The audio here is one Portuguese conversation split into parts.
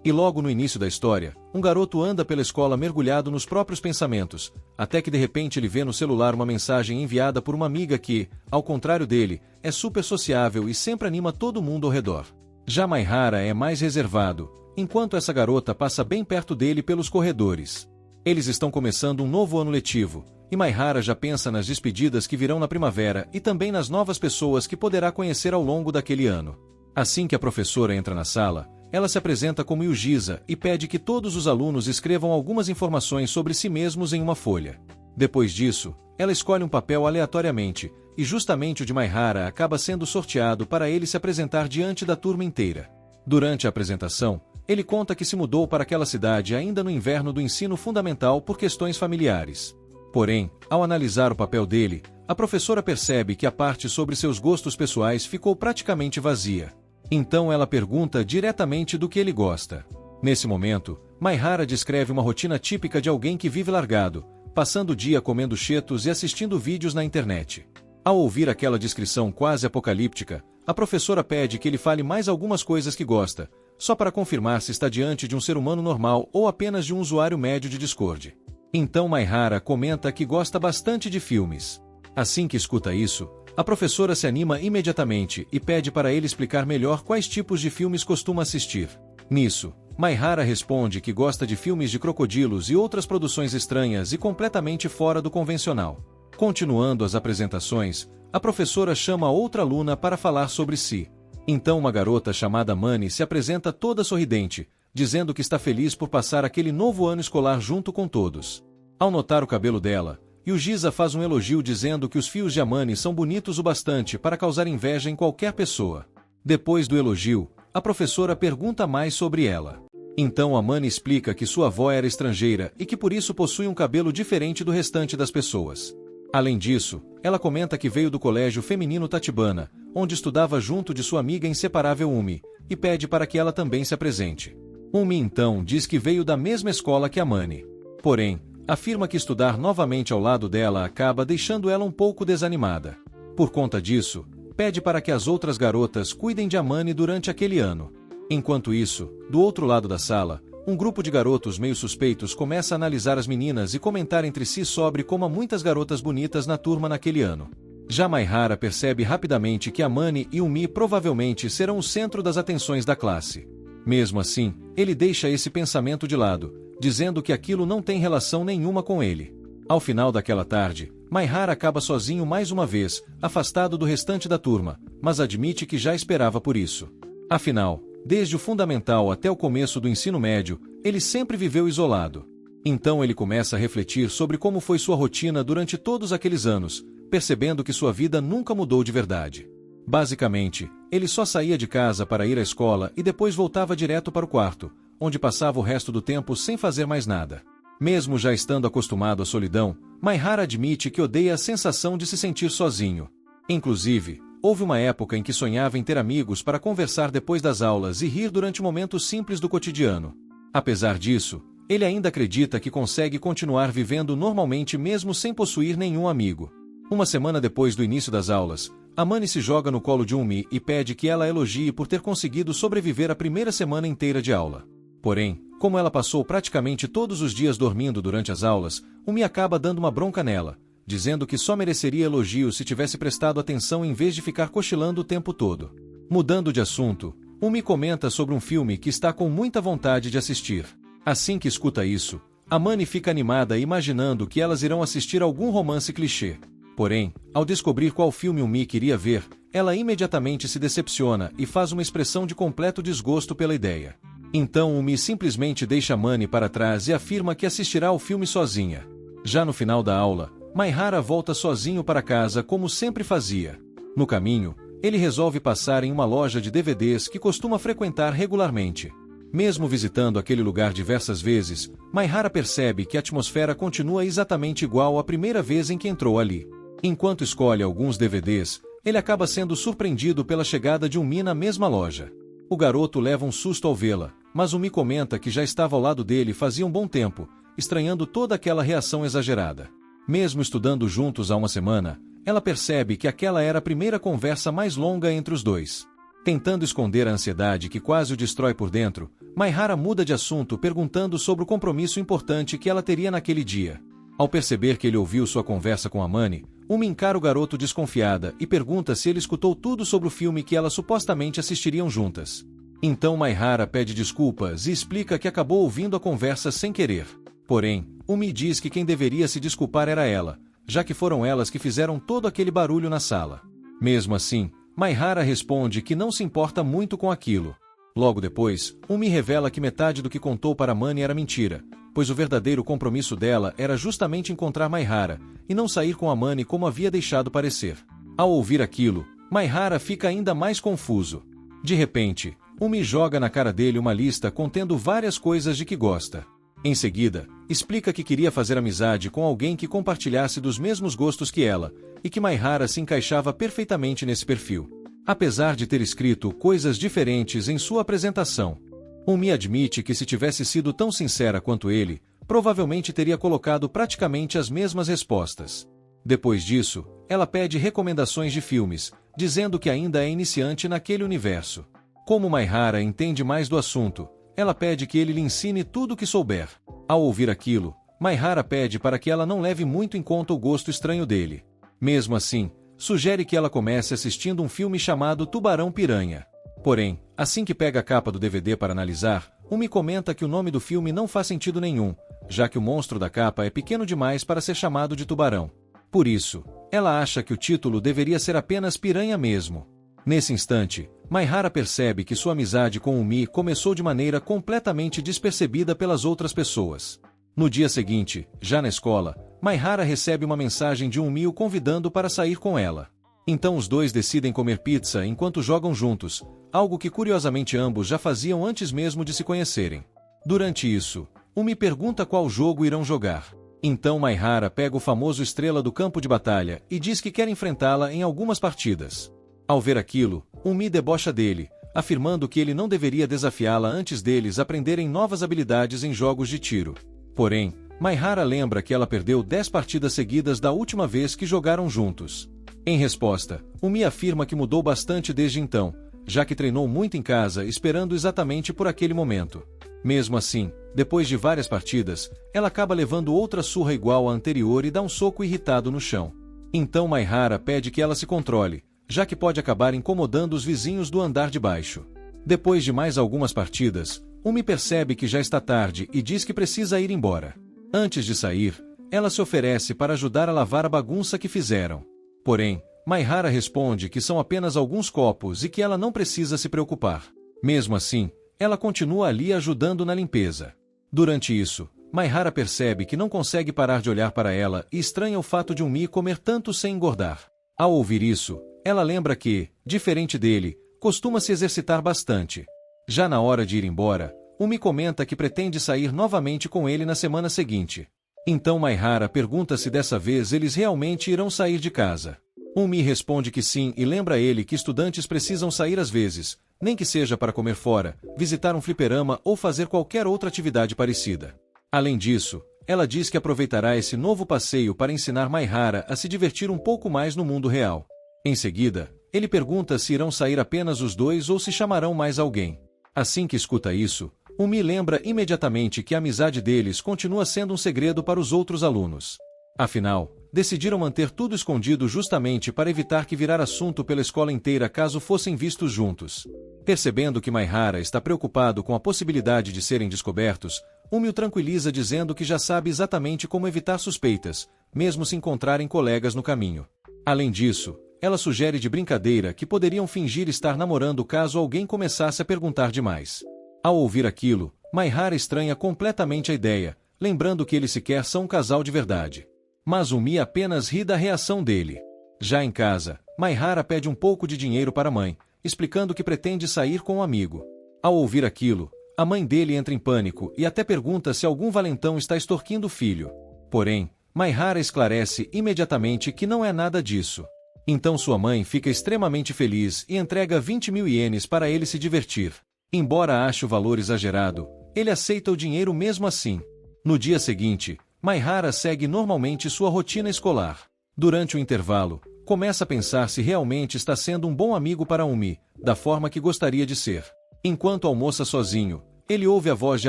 E logo no início da história, um garoto anda pela escola mergulhado nos próprios pensamentos, até que de repente ele vê no celular uma mensagem enviada por uma amiga que, ao contrário dele, é super sociável e sempre anima todo mundo ao redor. Já Maihara é mais reservado, enquanto essa garota passa bem perto dele pelos corredores. Eles estão começando um novo ano letivo, e Maihara já pensa nas despedidas que virão na primavera e também nas novas pessoas que poderá conhecer ao longo daquele ano. Assim que a professora entra na sala, ela se apresenta como Yujiza e pede que todos os alunos escrevam algumas informações sobre si mesmos em uma folha. Depois disso, ela escolhe um papel aleatoriamente, e justamente o de Maihara acaba sendo sorteado para ele se apresentar diante da turma inteira. Durante a apresentação, ele conta que se mudou para aquela cidade ainda no inverno do ensino fundamental por questões familiares. Porém, ao analisar o papel dele, a professora percebe que a parte sobre seus gostos pessoais ficou praticamente vazia. Então ela pergunta diretamente do que ele gosta. Nesse momento, Maihara descreve uma rotina típica de alguém que vive largado, passando o dia comendo cheetos e assistindo vídeos na internet. Ao ouvir aquela descrição quase apocalíptica, a professora pede que ele fale mais algumas coisas que gosta, só para confirmar se está diante de um ser humano normal ou apenas de um usuário médio de Discord. Então Maihara comenta que gosta bastante de filmes. Assim que escuta isso, a professora se anima imediatamente e pede para ele explicar melhor quais tipos de filmes costuma assistir. Nisso, Maihara responde que gosta de filmes de crocodilos e outras produções estranhas e completamente fora do convencional. Continuando as apresentações, a professora chama outra aluna para falar sobre si. Então uma garota chamada Mani se apresenta toda sorridente, dizendo que está feliz por passar aquele novo ano escolar junto com todos. Ao notar o cabelo dela, Yujiza faz um elogio dizendo que os fios de Amani são bonitos o bastante para causar inveja em qualquer pessoa. Depois do elogio, a professora pergunta mais sobre ela. Então Amani explica que sua avó era estrangeira e que por isso possui um cabelo diferente do restante das pessoas. Além disso, ela comenta que veio do colégio feminino Tatibana, onde estudava junto de sua amiga inseparável Umi, e pede para que ela também se apresente. Umi então diz que veio da mesma escola que Amani. Porém, afirma que estudar novamente ao lado dela acaba deixando ela um pouco desanimada. Por conta disso, pede para que as outras garotas cuidem de Amani durante aquele ano. Enquanto isso, do outro lado da sala, um grupo de garotos meio suspeitos começa a analisar as meninas e comentar entre si sobre como há muitas garotas bonitas na turma naquele ano. Já Maihara percebe rapidamente que Amani e Umi provavelmente serão o centro das atenções da classe. Mesmo assim, ele deixa esse pensamento de lado, dizendo que aquilo não tem relação nenhuma com ele. Ao final daquela tarde, Maihara acaba sozinho mais uma vez, afastado do restante da turma, mas admite que já esperava por isso. Afinal, desde o fundamental até o começo do ensino médio, ele sempre viveu isolado. Então ele começa a refletir sobre como foi sua rotina durante todos aqueles anos, percebendo que sua vida nunca mudou de verdade. Basicamente, ele só saía de casa para ir à escola e depois voltava direto para o quarto, onde passava o resto do tempo sem fazer mais nada. Mesmo já estando acostumado à solidão, Maihara admite que odeia a sensação de se sentir sozinho. Inclusive, houve uma época em que sonhava em ter amigos para conversar depois das aulas e rir durante momentos simples do cotidiano. Apesar disso, ele ainda acredita que consegue continuar vivendo normalmente mesmo sem possuir nenhum amigo. Uma semana depois do início das aulas, Amani se joga no colo de Umi e pede que ela a elogie por ter conseguido sobreviver a primeira semana inteira de aula. Porém, como ela passou praticamente todos os dias dormindo durante as aulas, Umi acaba dando uma bronca nela, dizendo que só mereceria elogio se tivesse prestado atenção em vez de ficar cochilando o tempo todo. Mudando de assunto, Umi comenta sobre um filme que está com muita vontade de assistir. Assim que escuta isso, Amani fica animada imaginando que elas irão assistir algum romance clichê. Porém, ao descobrir qual filme Umi queria ver, ela imediatamente se decepciona e faz uma expressão de completo desgosto pela ideia. Então Umi simplesmente deixa Amani para trás e afirma que assistirá ao filme sozinha. Já no final da aula, Maihara volta sozinho para casa como sempre fazia. No caminho, ele resolve passar em uma loja de DVDs que costuma frequentar regularmente. Mesmo visitando aquele lugar diversas vezes, Maihara percebe que a atmosfera continua exatamente igual à primeira vez em que entrou ali. Enquanto escolhe alguns DVDs, ele acaba sendo surpreendido pela chegada de Umi na mesma loja. O garoto leva um susto ao vê-la, mas Umi comenta que já estava ao lado dele fazia um bom tempo, estranhando toda aquela reação exagerada. Mesmo estudando juntos há uma semana, ela percebe que aquela era a primeira conversa mais longa entre os dois. Tentando esconder a ansiedade que quase o destrói por dentro, Maihara muda de assunto perguntando sobre o compromisso importante que ela teria naquele dia. Ao perceber que ele ouviu sua conversa com Amani, Umi encara o garoto desconfiada e pergunta se ele escutou tudo sobre o filme que elas supostamente assistiriam juntas. Então Maihara pede desculpas e explica que acabou ouvindo a conversa sem querer. Porém, Umi diz que quem deveria se desculpar era ela, já que foram elas que fizeram todo aquele barulho na sala. Mesmo assim, Maihara responde que não se importa muito com aquilo. Logo depois, Umi revela que metade do que contou para Amani era mentira, pois o verdadeiro compromisso dela era justamente encontrar Maihara, e não sair com Amani como havia deixado parecer. Ao ouvir aquilo, Maihara fica ainda mais confuso. De repente, Umi joga na cara dele uma lista contendo várias coisas de que gosta. Em seguida, explica que queria fazer amizade com alguém que compartilhasse dos mesmos gostos que ela, e que Maihara se encaixava perfeitamente nesse perfil. Apesar de ter escrito coisas diferentes em sua apresentação, Umi admite que se tivesse sido tão sincera quanto ele, provavelmente teria colocado praticamente as mesmas respostas. Depois disso, ela pede recomendações de filmes, dizendo que ainda é iniciante naquele universo. Como Maihara entende mais do assunto, ela pede que ele lhe ensine tudo o que souber. Ao ouvir aquilo, Maihara pede para que ela não leve muito em conta o gosto estranho dele. Mesmo assim, sugere que ela comece assistindo um filme chamado Tubarão Piranha. Porém, assim que pega a capa do DVD para analisar, Umi comenta que o nome do filme não faz sentido nenhum, já que o monstro da capa é pequeno demais para ser chamado de tubarão. Por isso, ela acha que o título deveria ser apenas Piranha mesmo. Nesse instante, Maihara percebe que sua amizade com Umi começou de maneira completamente despercebida pelas outras pessoas. No dia seguinte, já na escola, Maihara recebe uma mensagem de Umi o convidando para sair com ela. Então os dois decidem comer pizza enquanto jogam juntos, algo que curiosamente ambos já faziam antes mesmo de se conhecerem. Durante isso, Umi pergunta qual jogo irão jogar. Então Maihara pega o famoso Estrela do Campo de Batalha e diz que quer enfrentá-la em algumas partidas. Ao ver aquilo, Umi debocha dele, afirmando que ele não deveria desafiá-la antes deles aprenderem novas habilidades em jogos de tiro. Porém, Maihara lembra que ela perdeu 10 partidas seguidas da última vez que jogaram juntos. Em resposta, Umi afirma que mudou bastante desde então, já que treinou muito em casa esperando exatamente por aquele momento. Mesmo assim, depois de várias partidas, ela acaba levando outra surra igual à anterior e dá um soco irritado no chão. Então Maihara pede que ela se controle, já que pode acabar incomodando os vizinhos do andar de baixo. Depois de mais algumas partidas, Umi percebe que já está tarde e diz que precisa ir embora. Antes de sair, ela se oferece para ajudar a lavar a bagunça que fizeram. Porém, Maihara responde que são apenas alguns copos e que ela não precisa se preocupar. Mesmo assim, ela continua ali ajudando na limpeza. Durante isso, Maihara percebe que não consegue parar de olhar para ela e estranha o fato de Umi comer tanto sem engordar. Ao ouvir isso, ela lembra que, diferente dele, costuma se exercitar bastante. Já na hora de ir embora, Umi comenta que pretende sair novamente com ele na semana seguinte. Então Maihara pergunta se dessa vez eles realmente irão sair de casa. Umi responde que sim e lembra ele que estudantes precisam sair às vezes, nem que seja para comer fora, visitar um fliperama ou fazer qualquer outra atividade parecida. Além disso, ela diz que aproveitará esse novo passeio para ensinar Maihara a se divertir um pouco mais no mundo real. Em seguida, ele pergunta se irão sair apenas os dois ou se chamarão mais alguém. Assim que escuta isso, Umi lembra imediatamente que a amizade deles continua sendo um segredo para os outros alunos. Afinal, decidiram manter tudo escondido justamente para evitar que virar assunto pela escola inteira caso fossem vistos juntos. Percebendo que Maihara está preocupado com a possibilidade de serem descobertos, Umi o tranquiliza dizendo que já sabe exatamente como evitar suspeitas, mesmo se encontrarem colegas no caminho. Além disso, ela sugere de brincadeira que poderiam fingir estar namorando caso alguém começasse a perguntar demais. Ao ouvir aquilo, Maihara estranha completamente a ideia, lembrando que eles sequer são um casal de verdade. Mas Umi apenas ri da reação dele. Já em casa, Maihara pede um pouco de dinheiro para a mãe, explicando que pretende sair com um amigo. Ao ouvir aquilo, a mãe dele entra em pânico e até pergunta se algum valentão está extorquindo o filho. Porém, Maihara esclarece imediatamente que não é nada disso. Então sua mãe fica extremamente feliz e entrega 20.000 ienes para ele se divertir. Embora ache o valor exagerado, ele aceita o dinheiro mesmo assim. No dia seguinte, Maihara segue normalmente sua rotina escolar. Durante o intervalo, começa a pensar se realmente está sendo um bom amigo para Umi, da forma que gostaria de ser. Enquanto almoça sozinho, ele ouve a voz de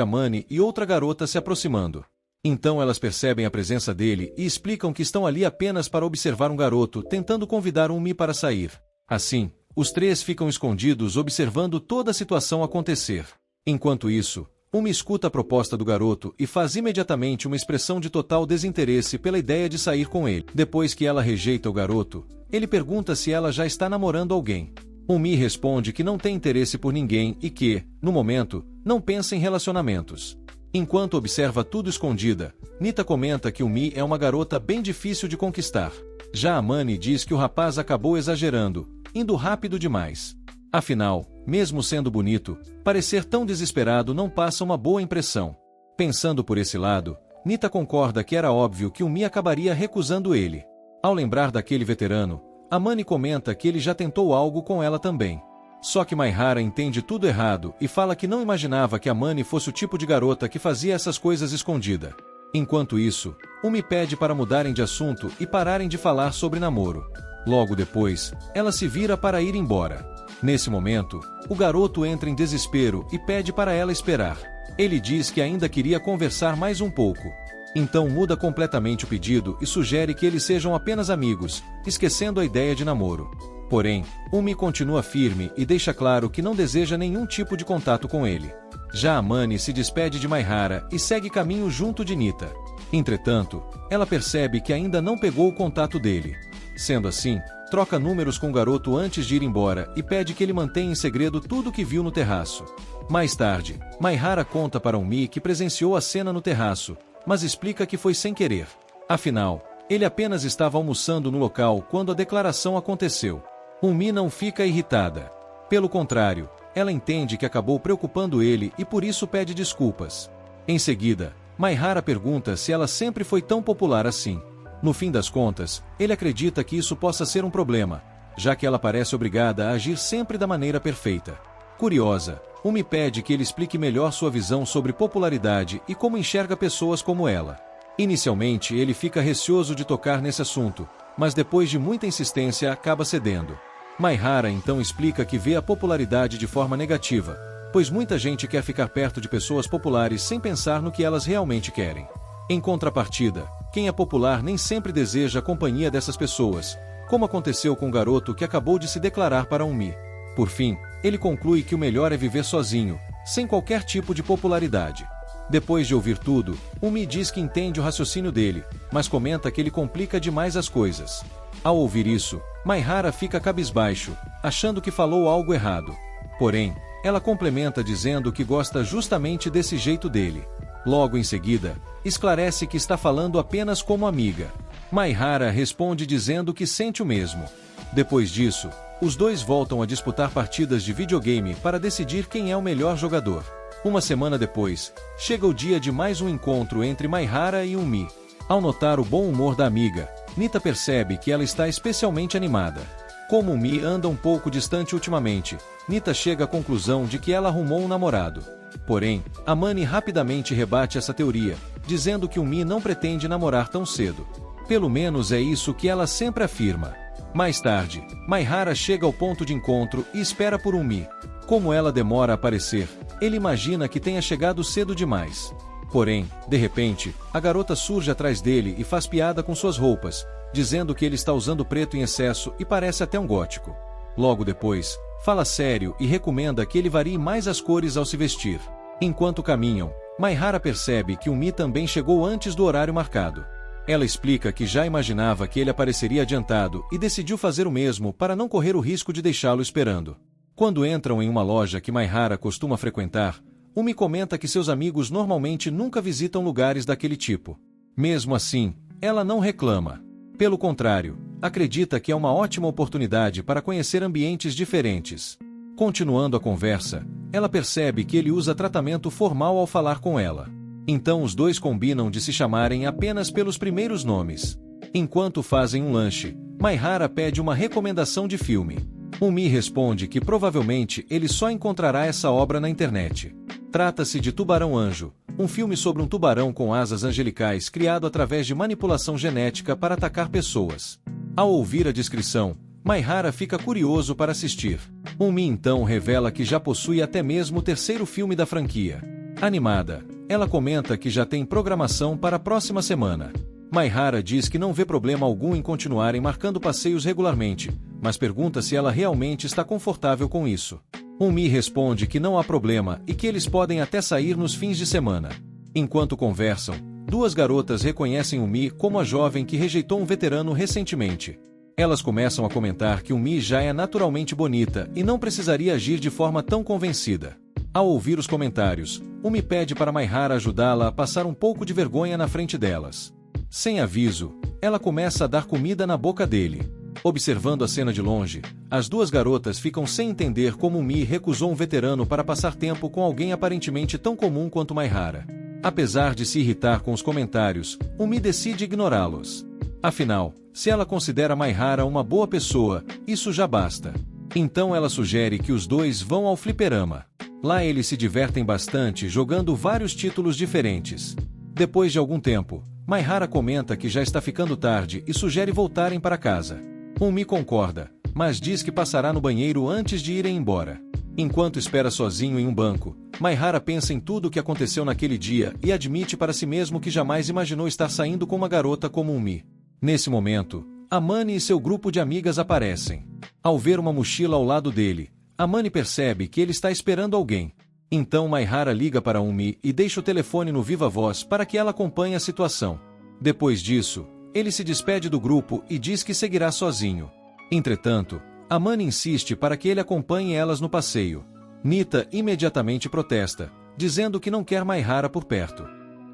Amani e outra garota se aproximando. Então elas percebem a presença dele e explicam que estão ali apenas para observar um garoto tentando convidar Umi para sair. Assim, os três ficam escondidos observando toda a situação acontecer. Enquanto isso, Umi escuta a proposta do garoto e faz imediatamente uma expressão de total desinteresse pela ideia de sair com ele. Depois que ela rejeita o garoto, ele pergunta se ela já está namorando alguém. Umi responde que não tem interesse por ninguém e que, no momento, não pensa em relacionamentos. Enquanto observa tudo escondida, Nita comenta que Umi é uma garota bem difícil de conquistar. Já Amani diz que o rapaz acabou exagerando, indo rápido demais. Afinal, mesmo sendo bonito, parecer tão desesperado não passa uma boa impressão. Pensando por esse lado, Nita concorda que era óbvio que Umi acabaria recusando ele. Ao lembrar daquele veterano, Amani comenta que ele já tentou algo com ela também. Só que Maihara entende tudo errado e fala que não imaginava que Amani fosse o tipo de garota que fazia essas coisas escondida. Enquanto isso, Umi pede para mudarem de assunto e pararem de falar sobre namoro. Logo depois, ela se vira para ir embora. Nesse momento, o garoto entra em desespero e pede para ela esperar. Ele diz que ainda queria conversar mais um pouco. Então muda completamente o pedido e sugere que eles sejam apenas amigos, esquecendo a ideia de namoro. Porém, Umi continua firme e deixa claro que não deseja nenhum tipo de contato com ele. Já Amani se despede de Maihara e segue caminho junto de Nita. Entretanto, ela percebe que ainda não pegou o contato dele. Sendo assim, troca números com o garoto antes de ir embora e pede que ele mantenha em segredo tudo o que viu no terraço. Mais tarde, Maihara conta para Umi que presenciou a cena no terraço, mas explica que foi sem querer. Afinal, ele apenas estava almoçando no local quando a declaração aconteceu. Umi não fica irritada. Pelo contrário, ela entende que acabou preocupando ele e por isso pede desculpas. Em seguida, Maihara pergunta se ela sempre foi tão popular assim. No fim das contas, ele acredita que isso possa ser um problema, já que ela parece obrigada a agir sempre da maneira perfeita. Curiosa, Umi pede que ele explique melhor sua visão sobre popularidade e como enxerga pessoas como ela. Inicialmente, ele fica receoso de tocar nesse assunto, mas depois de muita insistência acaba cedendo. Maihara então explica que vê a popularidade de forma negativa, pois muita gente quer ficar perto de pessoas populares sem pensar no que elas realmente querem. Em contrapartida, quem é popular nem sempre deseja a companhia dessas pessoas, como aconteceu com o garoto que acabou de se declarar para Umi. Por fim, ele conclui que o melhor é viver sozinho, sem qualquer tipo de popularidade. Depois de ouvir tudo, Umi diz que entende o raciocínio dele, mas comenta que ele complica demais as coisas. Ao ouvir isso, Maihara fica cabisbaixo, achando que falou algo errado. Porém, ela complementa dizendo que gosta justamente desse jeito dele. Logo em seguida, esclarece que está falando apenas como amiga. Maihara responde dizendo que sente o mesmo. Depois disso, os dois voltam a disputar partidas de videogame para decidir quem é o melhor jogador. Uma semana depois, chega o dia de mais um encontro entre Maihara e Umi. Ao notar o bom humor da amiga, Nita percebe que ela está especialmente animada. Como Umi anda um pouco distante ultimamente, Nita chega à conclusão de que ela arrumou um namorado. Porém, Amani rapidamente rebate essa teoria, dizendo que Umi não pretende namorar tão cedo. Pelo menos é isso que ela sempre afirma. Mais tarde, Maihara chega ao ponto de encontro e espera por Umi. Como ela demora a aparecer, ele imagina que tenha chegado cedo demais. Porém, de repente, a garota surge atrás dele e faz piada com suas roupas, dizendo que ele está usando preto em excesso e parece até um gótico. Logo depois, fala sério e recomenda que ele varie mais as cores ao se vestir. Enquanto caminham, Maihara percebe que Umi também chegou antes do horário marcado. Ela explica que já imaginava que ele apareceria adiantado e decidiu fazer o mesmo para não correr o risco de deixá-lo esperando. Quando entram em uma loja que Maihara costuma frequentar, Umi comenta que seus amigos normalmente nunca visitam lugares daquele tipo. Mesmo assim, ela não reclama. Pelo contrário, acredita que é uma ótima oportunidade para conhecer ambientes diferentes. Continuando a conversa, ela percebe que ele usa tratamento formal ao falar com ela. Então os dois combinam de se chamarem apenas pelos primeiros nomes. Enquanto fazem um lanche, Maihara pede uma recomendação de filme. Umi responde que provavelmente ele só encontrará essa obra na internet. Trata-se de Tubarão Anjo, um filme sobre um tubarão com asas angelicais criado através de manipulação genética para atacar pessoas. Ao ouvir a descrição, Maihara fica curioso para assistir. Umi então revela que já possui até mesmo o terceiro filme da franquia. Animada, ela comenta que já tem programação para a próxima semana. Maihara diz que não vê problema algum em continuarem marcando passeios regularmente, mas pergunta se ela realmente está confortável com isso. Umi responde que não há problema e que eles podem até sair nos fins de semana. Enquanto conversam, duas garotas reconhecem Umi como a jovem que rejeitou um veterano recentemente. Elas começam a comentar que Umi já é naturalmente bonita e não precisaria agir de forma tão convencida. Ao ouvir os comentários, Umi pede para Maihara ajudá-la a passar um pouco de vergonha na frente delas. Sem aviso, ela começa a dar comida na boca dele. Observando a cena de longe, as duas garotas ficam sem entender como Umi recusou um veterano para passar tempo com alguém aparentemente tão comum quanto Maihara. Apesar de se irritar com os comentários, Umi decide ignorá-los. Afinal, se ela considera Maihara uma boa pessoa, isso já basta. Então ela sugere que os dois vão ao fliperama. Lá eles se divertem bastante jogando vários títulos diferentes. Depois de algum tempo, Maihara comenta que já está ficando tarde e sugere voltarem para casa. Umi concorda, mas diz que passará no banheiro antes de irem embora. Enquanto espera sozinho em um banco, Maihara pensa em tudo o que aconteceu naquele dia e admite para si mesmo que jamais imaginou estar saindo com uma garota como Umi. Nesse momento, Amani e seu grupo de amigas aparecem. Ao ver uma mochila ao lado dele, Amani percebe que ele está esperando alguém. Então Maihara liga para Umi e deixa o telefone no viva voz para que ela acompanhe a situação. Depois disso, ele se despede do grupo e diz que seguirá sozinho. Entretanto, Amani insiste para que ele acompanhe elas no passeio. Nita imediatamente protesta, dizendo que não quer Maihara por perto.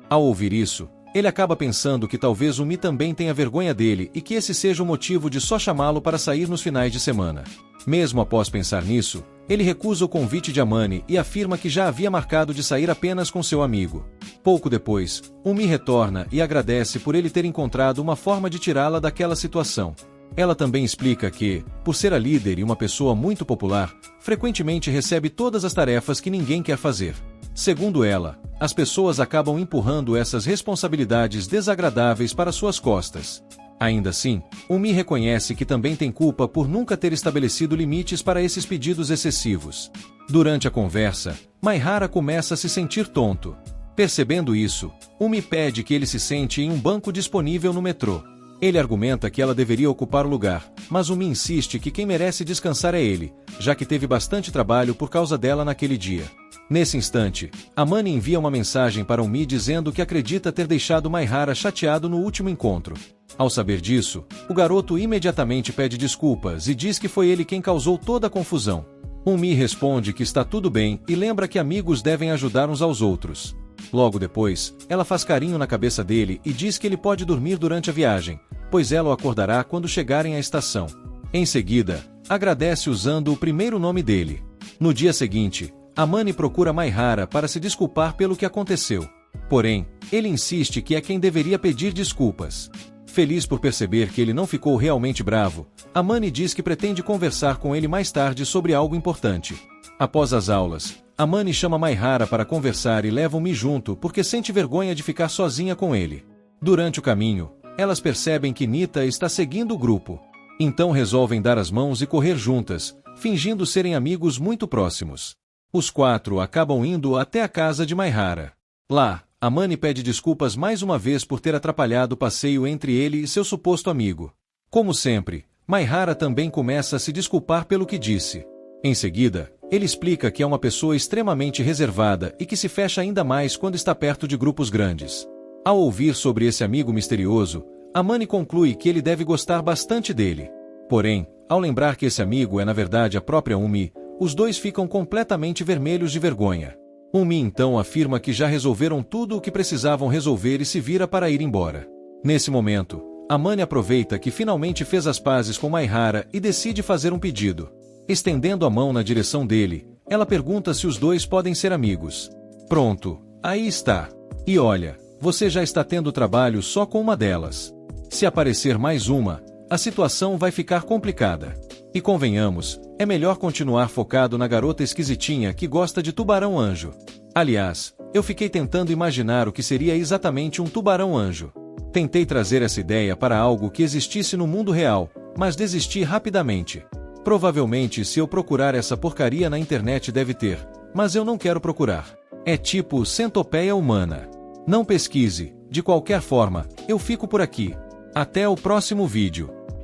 Ao ouvir isso, ele acaba pensando que talvez Umi também tenha vergonha dele e que esse seja o motivo de só chamá-lo para sair nos finais de semana. Mesmo após pensar nisso, ele recusa o convite de Amani e afirma que já havia marcado de sair apenas com seu amigo. Pouco depois, Umi retorna e agradece por ele ter encontrado uma forma de tirá-la daquela situação. Ela também explica que, por ser a líder e uma pessoa muito popular, frequentemente recebe todas as tarefas que ninguém quer fazer. Segundo ela, as pessoas acabam empurrando essas responsabilidades desagradáveis para suas costas. Ainda assim, Umi reconhece que também tem culpa por nunca ter estabelecido limites para esses pedidos excessivos. Durante a conversa, Maihara começa a se sentir tonto. Percebendo isso, Umi pede que ele se sente em um banco disponível no metrô. Ele argumenta que ela deveria ocupar o lugar, mas Umi insiste que quem merece descansar é ele, já que teve bastante trabalho por causa dela naquele dia. Nesse instante, Amani envia uma mensagem para Umi dizendo que acredita ter deixado Maihara chateado no último encontro. Ao saber disso, o garoto imediatamente pede desculpas e diz que foi ele quem causou toda a confusão. Umi responde que está tudo bem e lembra que amigos devem ajudar uns aos outros. Logo depois, ela faz carinho na cabeça dele e diz que ele pode dormir durante a viagem, pois ela o acordará quando chegarem à estação. Em seguida, agradece usando o primeiro nome dele. No dia seguinte, Amani procura Maihara para se desculpar pelo que aconteceu. Porém, ele insiste que é quem deveria pedir desculpas. Feliz por perceber que ele não ficou realmente bravo, Amani diz que pretende conversar com ele mais tarde sobre algo importante. Após as aulas, Amani chama Maihara para conversar e leva Umi junto porque sente vergonha de ficar sozinha com ele. Durante o caminho, elas percebem que Nita está seguindo o grupo. Então resolvem dar as mãos e correr juntas, fingindo serem amigos muito próximos. Os quatro acabam indo até a casa de Maihara. Lá, Amani pede desculpas mais uma vez por ter atrapalhado o passeio entre ele e seu suposto amigo. Como sempre, Maihara também começa a se desculpar pelo que disse. Em seguida, ele explica que é uma pessoa extremamente reservada e que se fecha ainda mais quando está perto de grupos grandes. Ao ouvir sobre esse amigo misterioso, Amani conclui que ele deve gostar bastante dele. Porém, ao lembrar que esse amigo é na verdade a própria Umi, os dois ficam completamente vermelhos de vergonha. Umi então afirma que já resolveram tudo o que precisavam resolver e se vira para ir embora. Nesse momento, Amani aproveita que finalmente fez as pazes com Maihara e decide fazer um pedido. Estendendo a mão na direção dele, ela pergunta se os dois podem ser amigos. Pronto, aí está. E olha, você já está tendo trabalho só com uma delas. Se aparecer mais uma, a situação vai ficar complicada. E convenhamos, é melhor continuar focado na garota esquisitinha que gosta de tubarão-anjo. Aliás, eu fiquei tentando imaginar o que seria exatamente um tubarão-anjo. Tentei trazer essa ideia para algo que existisse no mundo real, mas desisti rapidamente. Provavelmente se eu procurar essa porcaria na internet deve ter, mas eu não quero procurar. É tipo centopeia humana. Não pesquise, de qualquer forma, eu fico por aqui. Até o próximo vídeo.